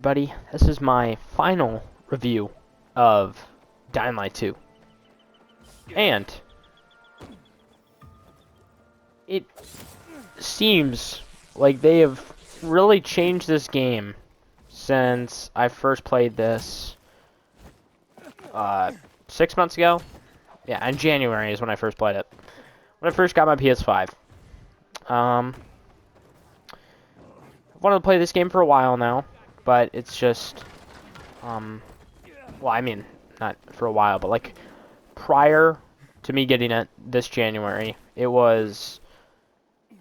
Buddy, this is my final review of Dying Light 2. And it seems like they have really changed this game since I first played this 6 months ago. Yeah, in January is when I first played it. When I first got my PS5. I've wanted to play this game for a while now, but it's just well, I mean, not for a while, but like prior to me getting it this January, it was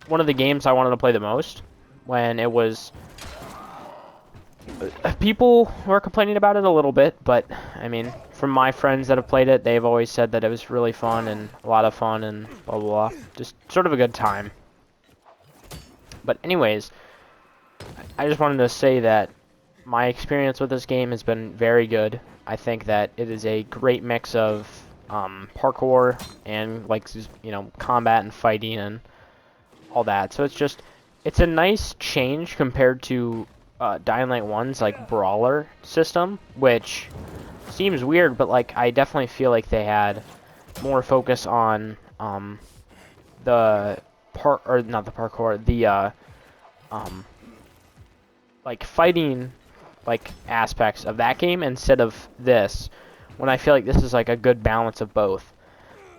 one of the games I wanted to play the most when it was. People were complaining about it a little bit, but I mean, from my friends that have played it, they've always said that it was really fun and a lot of fun and blah blah blah. Just sort of a good time. But anyways, I just wanted to say that my experience with this game has been very good. I think that it is a great mix of parkour and combat and fighting and all that. So it's a nice change compared to Dying Light 1's like brawler system, which seems weird, but like I definitely feel like they had more focus on the not the parkour, the like fighting like aspects of that game instead of this, when I feel like this is like a good balance of both.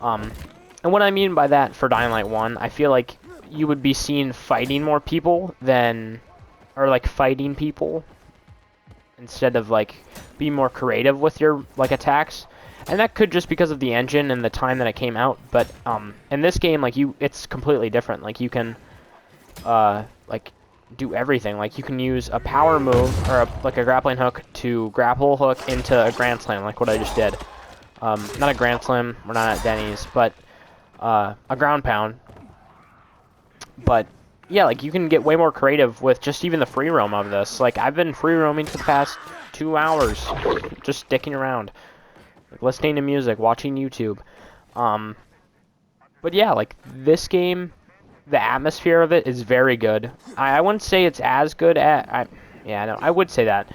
And what I mean by that for Dying Light 1, I feel like you would be seen fighting more people than, or like fighting people instead of like being more creative with your like attacks. And that could just because of the engine and the time that it came out, but in this game, like it's completely different. Like you can like do everything. Like you can use a power move or like a grappling hook to grapple hook into a Grand Slam, like what I just did. Not a Grand Slam, we're not at Denny's, but a ground pound. But yeah, like you can get way more creative with just even the free roam of this. Like I've been free roaming for the past 2 hours, just sticking around, like, listening to music, watching YouTube. But yeah, like this game, the atmosphere of it is very good. I wouldn't say it's as good at. I would say that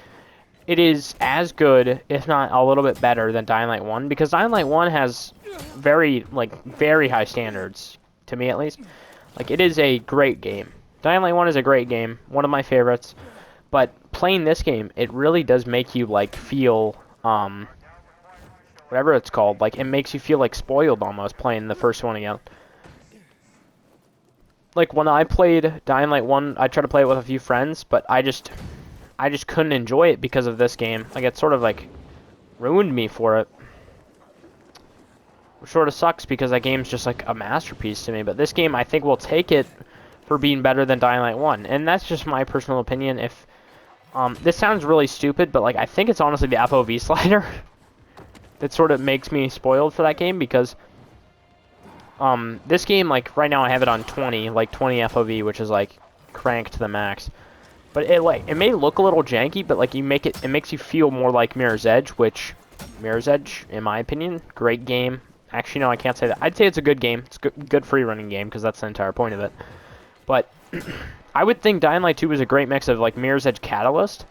it is as good, if not a little bit better than Dying Light 1, because Dying Light 1 has very high standards, to me at least. Like, it is a great game. Dying Light 1 is a great game, one of my favorites, but playing this game, it really does make you, like, feel, whatever it's called, like, it makes you feel, like, spoiled almost playing the first one again. Like, when I played Dying Light 1, I tried to play it with a few friends, but I just couldn't enjoy it because of this game. Like, it sort of, like, ruined me for it. Which sort of sucks because that game's just, like, a masterpiece to me. But this game, I think, will take it for being better than Dying Light 1. And that's just my personal opinion. If this sounds really stupid, but, like, I think it's honestly the FOV slider that sort of makes me spoiled for that game because this game, like, right now I have it on 20 FOV, which is, like, cranked to the max. But it may look a little janky, but, like, it makes you feel more like Mirror's Edge, which, Mirror's Edge, in my opinion, great game. Actually, no, I can't say that. I'd say it's a good game. It's a good free-running game, because that's the entire point of it. But I would think Dying Light 2 was a great mix of, like, Mirror's Edge Catalyst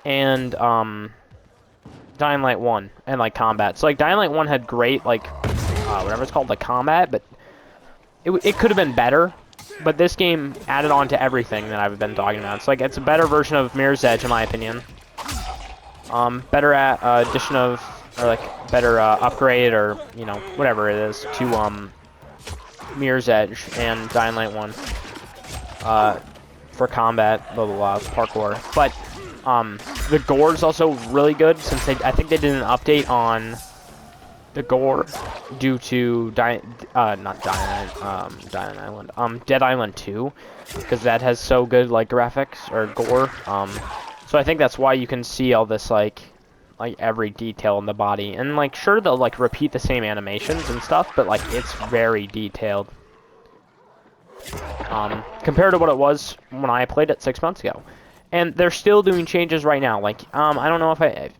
and, Dying Light 1 and, like, combat. So, like, Dying Light 1 had great, like, whatever it's called, like, combat, but it could have been better. But this game added on to everything that I've been talking about. It's like it's a better version of Mirror's Edge, in my opinion. Better addition of, or like better upgrade, or whatever it is to Mirror's Edge and Dying Light 1 for combat, blah blah blah, parkour. But the gore is also really good since I think they did an update on the gore due to Dead Island 2, because that has so good like graphics or gore. So I think that's why you can see all this like every detail in the body, and like sure they'll like repeat the same animations and stuff, but like it's very detailed compared to what it was when I played it 6 months ago. And they're still doing changes right now. Like I don't know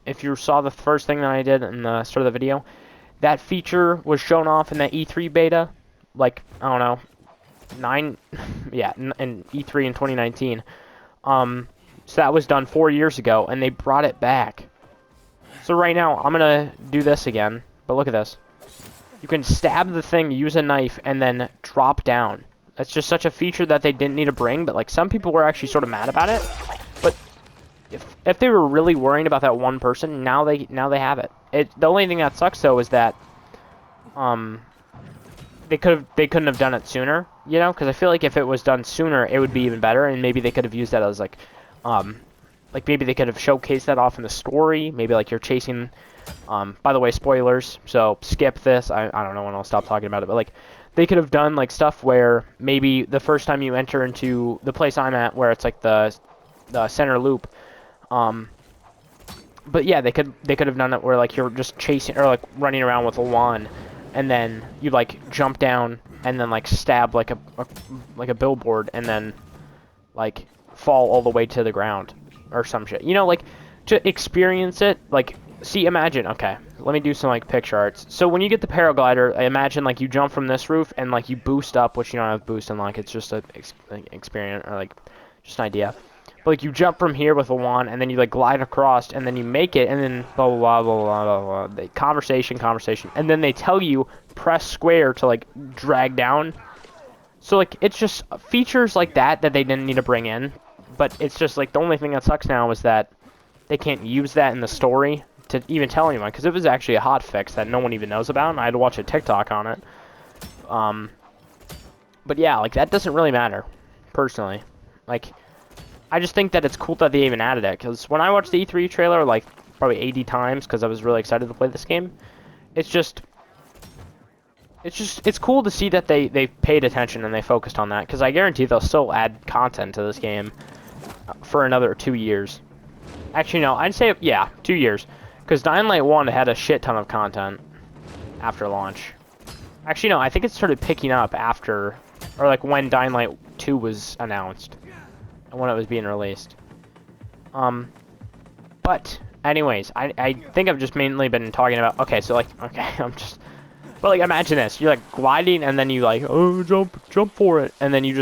if you saw the first thing that I did in the start of the video. That feature was shown off in the E3 beta, like, I don't know, in E3 in 2019. So that was done 4 years ago, and they brought it back. So right now, I'm gonna do this again, but look at this. You can stab the thing, use a knife, and then drop down. That's just such a feature that they didn't need to bring, but like some people were actually sort of mad about it. But if they were really worrying about that one person, now they have it. The only thing that sucks though is that they couldn't have done it sooner, you know? Because I feel like if it was done sooner, it would be even better, and maybe they could have used that as like maybe they could have showcased that off in the story. Maybe like you're chasing. By the way, spoilers. So skip this. I don't know when I'll stop talking about it, but like they could have done like stuff where maybe the first time you enter into the place I'm at, where it's like the center loop. But yeah, they could have done it where like you're just chasing or like running around with a wand, and then you like jump down and then like stab like a billboard and then like fall all the way to the ground or some shit. You know, like to experience it. Like, see, imagine. Okay, let me do some like picture arts. So when you get the paraglider, I imagine like you jump from this roof and like you boost up, which you don't have boost, and like it's just a experience or like just an idea. But like you jump from here with a wand, and then you like glide across, and then you make it, and then blah blah blah blah blah blah. Conversation, and then they tell you press square to like drag down. So like it's just features like that they didn't need to bring in, but it's just like the only thing that sucks now is that they can't use that in the story to even tell anyone, because it was actually a hot fix that no one even knows about, and I had to watch a TikTok on it. But yeah, like that doesn't really matter, personally. Like, I just think that it's cool that they even added it, because when I watched the E3 trailer, like, probably 80 times, because I was really excited to play this game, it's cool to see that they paid attention and they focused on that, because I guarantee they'll still add content to this game for another 2 years. Actually, no, I'd say, yeah, 2 years, because Dying Light 1 had a shit ton of content after launch. Actually, no, I think it started picking up after, or like when Dying Light 2 was announced. When it was being released. But anyways, I think I've just mainly been talking about, okay, so like, okay, but like imagine this, you're like gliding and then you like, oh, jump for it, and then you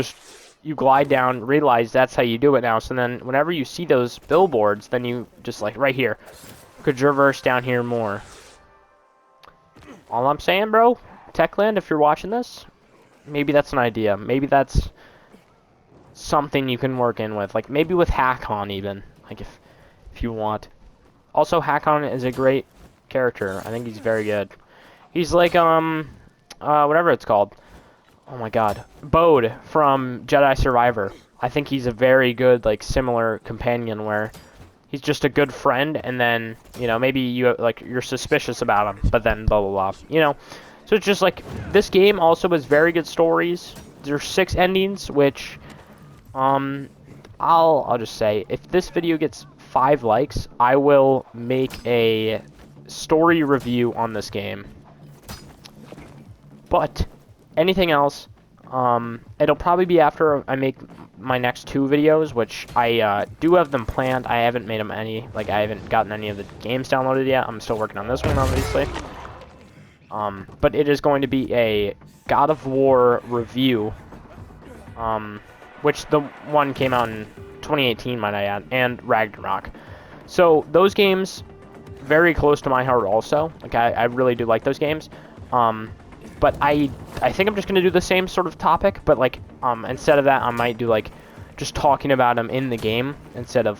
glide down, realize that's how you do it now, so then whenever you see those billboards, then you just like, right here, could traverse down here more. All I'm saying, bro, Techland, if you're watching this, maybe that's an idea, maybe that's something you can work in with, like maybe with Hakon even, like if you want. Also, Hakon is a great character. I think he's very good. He's like whatever it's called. Oh my god, Bode from Jedi Survivor. I think he's a very good like similar companion where he's just a good friend, and then you know maybe you're suspicious about him, but then blah blah blah. You know, so it's just like this game also has very good stories. There's 6 endings, which I'll just say, if this video gets 5 likes, I will make a story review on this game. But anything else, it'll probably be after I make my next 2 videos, which I do have them planned. I haven't made them I haven't gotten any of the games downloaded yet. I'm still working on this one, obviously. But it is going to be a God of War review. Which the one came out in 2018, might I add, and Ragnarok. So those games, very close to my heart also. Like, I really do like those games. But I think I'm just going to do the same sort of topic, but, like, instead of that, I might do, like, just talking about them in the game, instead of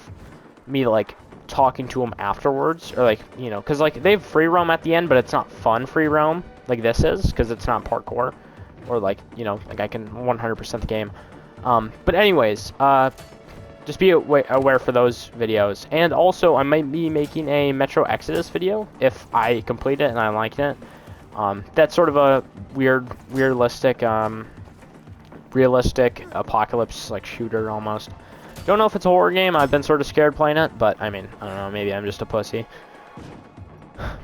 me, like, talking to them afterwards, or, like, you know, because, like, they have free roam at the end, but it's not fun free roam, like this is, because it's not parkour, or, like, you know, like, I can 100% the game. But anyways, just be aware for those videos. And also, I might be making a Metro Exodus video if I complete it and I like it. That's sort of a realistic apocalypse, like, shooter almost. Don't know if it's a horror game. I've been sort of scared playing it, but, I mean, I don't know, maybe I'm just a pussy.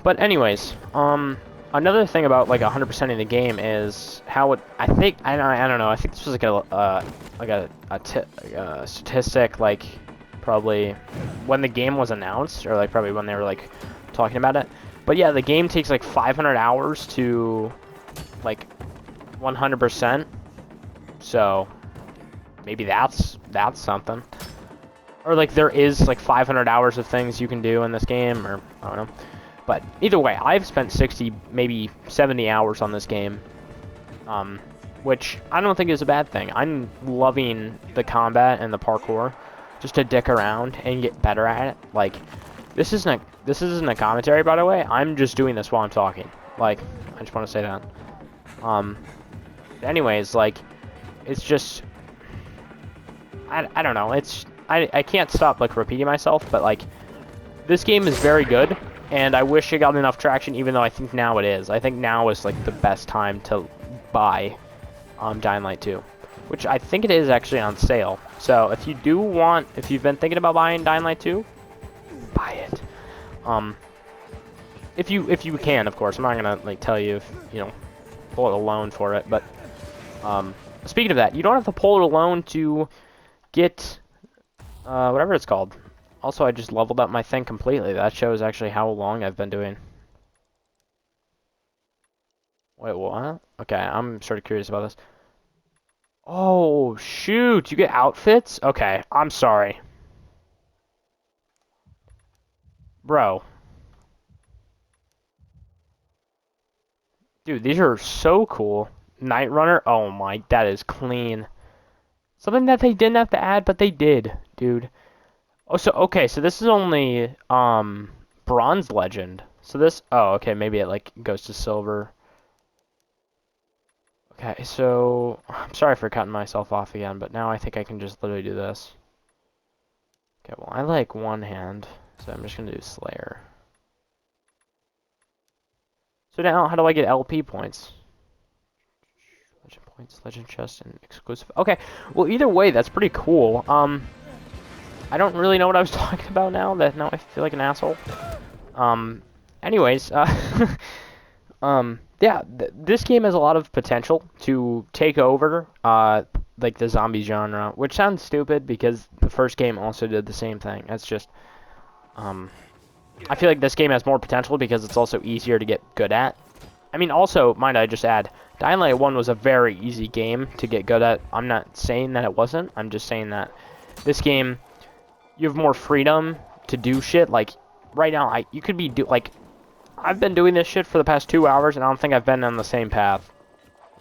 But anyways, another thing about like 100%ing the game is how it. I don't know. I think this was like a statistic, like probably when the game was announced, or like probably when they were like talking about it. But yeah, the game takes like 500 hours to like 100%. So maybe that's something. or like there is like 500 hours of things you can do in this game, or I don't know. But either way, I've spent 60, maybe 70 hours on this game, which I don't think is a bad thing. I'm loving the combat and the parkour, just to dick around and get better at it. Like, this isn't a commentary, by the way. I'm just doing this while I'm talking. Like, I just want to say that. Anyways, like, it's just, I don't know. I can't stop like repeating myself, but like, this game is very good. And I wish it got enough traction, even though I think now it is. I think now is like the best time to buy Dying Light 2, which I think it is actually on sale. So if you do want, if you've been thinking about buying Dying Light 2, buy it. If you can, of course. I'm not gonna like tell you if you know pull out a loan for it, but speaking of that, you don't have to pull out a loan to get whatever it's called. Also, I just leveled up my thing completely. That shows actually how long I've been doing. Wait, what? Okay, I'm sort of curious about this. Oh, shoot. You get outfits? Okay, I'm sorry. Bro. Dude, these are so cool. Night Runner? Oh my, that is clean. Something that they didn't have to add, but they did, dude. Oh, so, okay, so this is only, Bronze Legend. So this, oh, okay, maybe it, like, goes to Silver. Okay, so, I'm sorry for cutting myself off again, but now I think I can just literally do this. Okay, well, I like one hand, so I'm just gonna do Slayer. So now, how do I get LP points? Legend points, Legend chest, and exclusive. Okay, well, either way, that's pretty cool. I don't really know what I was talking about now I feel like an asshole. Anyways, yeah, this game has a lot of potential to take over, like the zombie genre, which sounds stupid because the first game also did the same thing. It's just, I feel like this game has more potential because it's also easier to get good at. I mean, also, mind I just add, Dying Light 1 was a very easy game to get good at. I'm not saying that it wasn't. I'm just saying that this game, you have more freedom to do shit. Like, right now, you could be, like, I've been doing this shit for the past 2 hours, and I don't think I've been on the same path,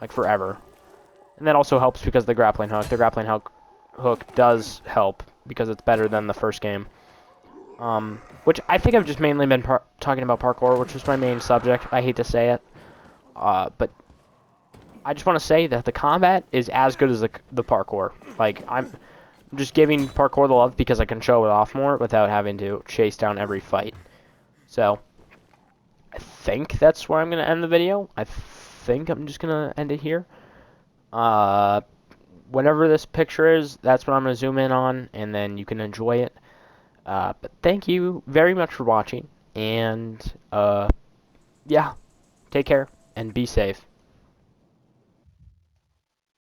like, forever. And that also helps because of the grappling hook. The grappling hook does help because it's better than the first game. Which I think I've just mainly been talking about parkour, which was my main subject. I hate to say it. But I just want to say that the combat is as good as the parkour. Like, I'm just giving parkour the love because I can show it off more without having to chase down every fight. So, I think that's where I'm going to end the video. I think I'm just going to end it here. Whatever this picture is, that's what I'm going to zoom in on, and then you can enjoy it. But thank you very much for watching, and, yeah, take care, and be safe.